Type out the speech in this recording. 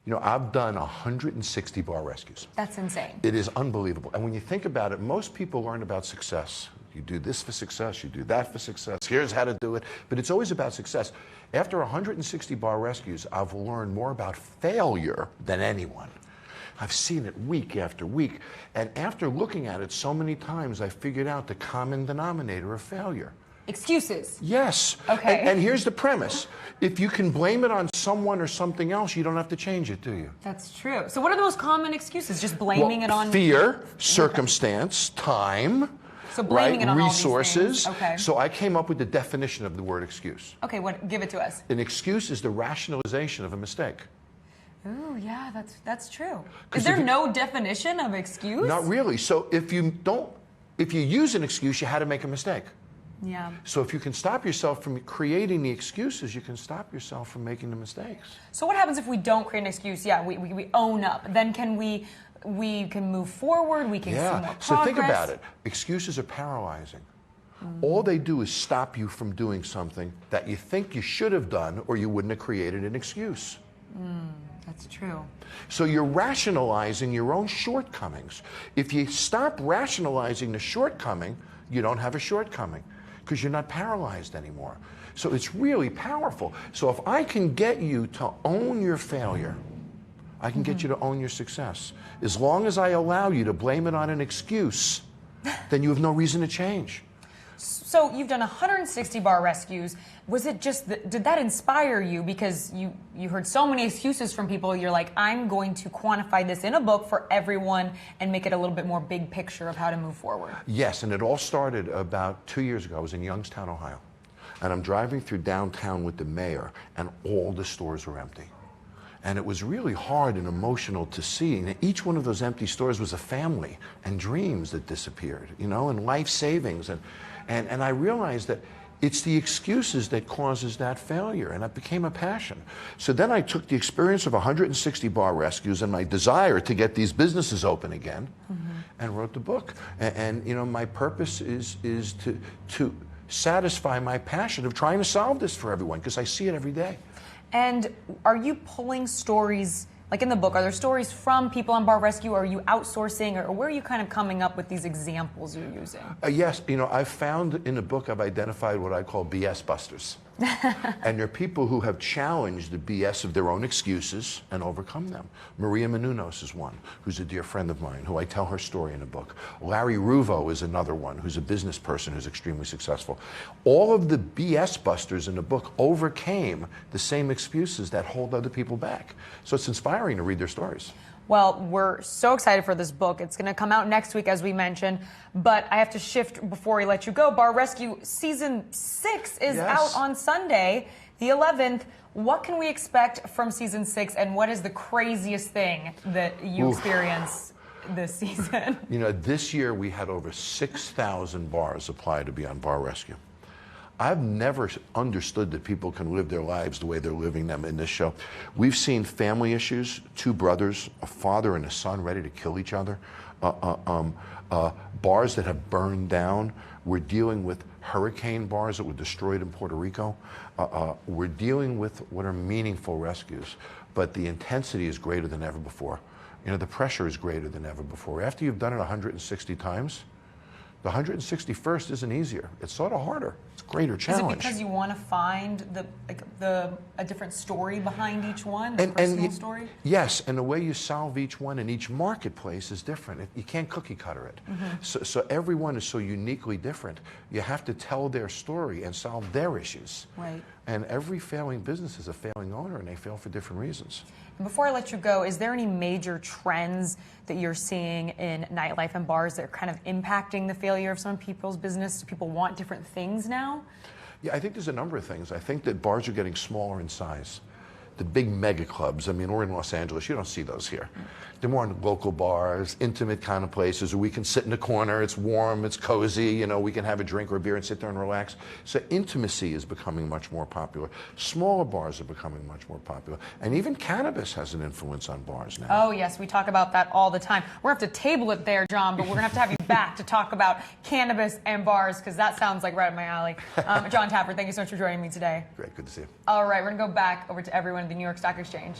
You know, I've done 160 bar rescues. That's insane. It is unbelievable. And when you think about it, most people learn about success. You do this for success, you do that for success, here's how to do it, but it's always about success. After 160 bar rescues, I've learned more about failure than anyone. I've seen it week after week, and after looking at it so many times, I figured out the common denominator of failure. Excuses. Yes. Okay. And here's the premise. If you can blame it on someone or something else, you don't have to change it, do you? That's true. So what are the most common excuses? Just blaming it on... Fear, circumstance, time, so blaming it on resources. All these things. Okay. So I came up with the definition of the word excuse. Okay, give it to us. An excuse is the rationalization of a mistake. Ooh, yeah, that's true. Is there no definition of excuse? Not really. So if you use an excuse, you had to make a mistake. Yeah. So if you can stop yourself from creating the excuses, you can stop yourself from making the mistakes. So what happens if we don't create an excuse? Yeah, we own up. Then can we can move forward, we can see more progress. So think about it. Excuses are paralyzing. All they do is stop you from doing something that you think you should have done, or you wouldn't have created an excuse. That's true. So you're rationalizing your own shortcomings. If you stop rationalizing the shortcoming, you don't have a shortcoming, because you're not paralyzed anymore. So it's really powerful. So if I can get you to own your failure, I can get you to own your success. As long as I allow you to blame it on an excuse, then you have no reason to change. So you've done 160 bar rescues. Was it just, did that inspire you because you heard so many excuses from people, you're like, I'm going to quantify this in a book for everyone and make it a little bit more big picture of how to move forward? Yes, and it all started about 2 years ago. I was in Youngstown, Ohio, and I'm driving through downtown with the mayor, and all the stores were empty. And it was really hard and emotional to see. And each one of those empty stores was a family and dreams that disappeared, you know, and life savings. And I realized that it's the excuses that causes that failure, and it became a passion. So then I took the experience of 160 bar rescues and my desire to get these businesses open again, and wrote the book. And you know, my purpose is to satisfy my passion of trying to solve this for everyone, because I see it every day. And are you pulling stories, like in the book, are there stories from people on bar rescue, or are you outsourcing, or where are you kind of coming up with these examples you're using? Yes, you know, I've found in the book, I've identified what I call BS busters. And they're people who have challenged the BS of their own excuses and overcome them. Maria Menounos is one, who's a dear friend of mine, who I tell her story in the book. Larry Ruvo is another one, who's a business person who's extremely successful. All of the BS busters in the book overcame the same excuses that hold other people back. So it's inspiring to read their stories. Well, we're so excited for this book. It's going to come out next week, as we mentioned. But I have to shift before we let you go. Bar Rescue Season 6 is out on Sunday, the 11th. What can we expect from Season 6, and what is the craziest thing that you experience this season? You know, this year we had over 6,000 bars apply to be on Bar Rescue. I've never understood that people can live their lives the way they're living them in this show. We've seen family issues, two brothers, a father and a son ready to kill each other, bars that have burned down. We're dealing with hurricane bars that were destroyed in Puerto Rico. We're dealing with what are meaningful rescues, but the intensity is greater than ever before. You know, the pressure is greater than ever before. After you've done it 160 times, the 161st isn't easier. It's sort of harder. It's a greater challenge. Is it because you want to find a different story behind each one, a personal story? Yes, and the way you solve each one in each marketplace is different. You can't cookie cutter it. So everyone is so uniquely different. You have to tell their story and solve their issues. Right. And every failing business is a failing owner, and they fail for different reasons. Before I let you go, is there any major trends that you're seeing in nightlife and bars that are kind of impacting the failure of some people's business? Do people want different things now? Yeah, I think there's a number of things. I think that bars are getting smaller in size. The big mega clubs, I mean, we're in Los Angeles, you don't see those here. They're more in local bars, intimate kind of places where we can sit in the corner, it's warm, it's cozy, you know, we can have a drink or a beer and sit there and relax. So intimacy is becoming much more popular. Smaller bars are becoming much more popular. And even cannabis has an influence on bars now. Oh yes, we talk about that all the time. We're going to have to table it there, Jon, but we're going to have you back to talk about cannabis and bars, because that sounds like right up my alley. Jon Taffer, thank you so much for joining me today. Great, good to see you. All right, we're going to go back over to everyone at the New York Stock Exchange.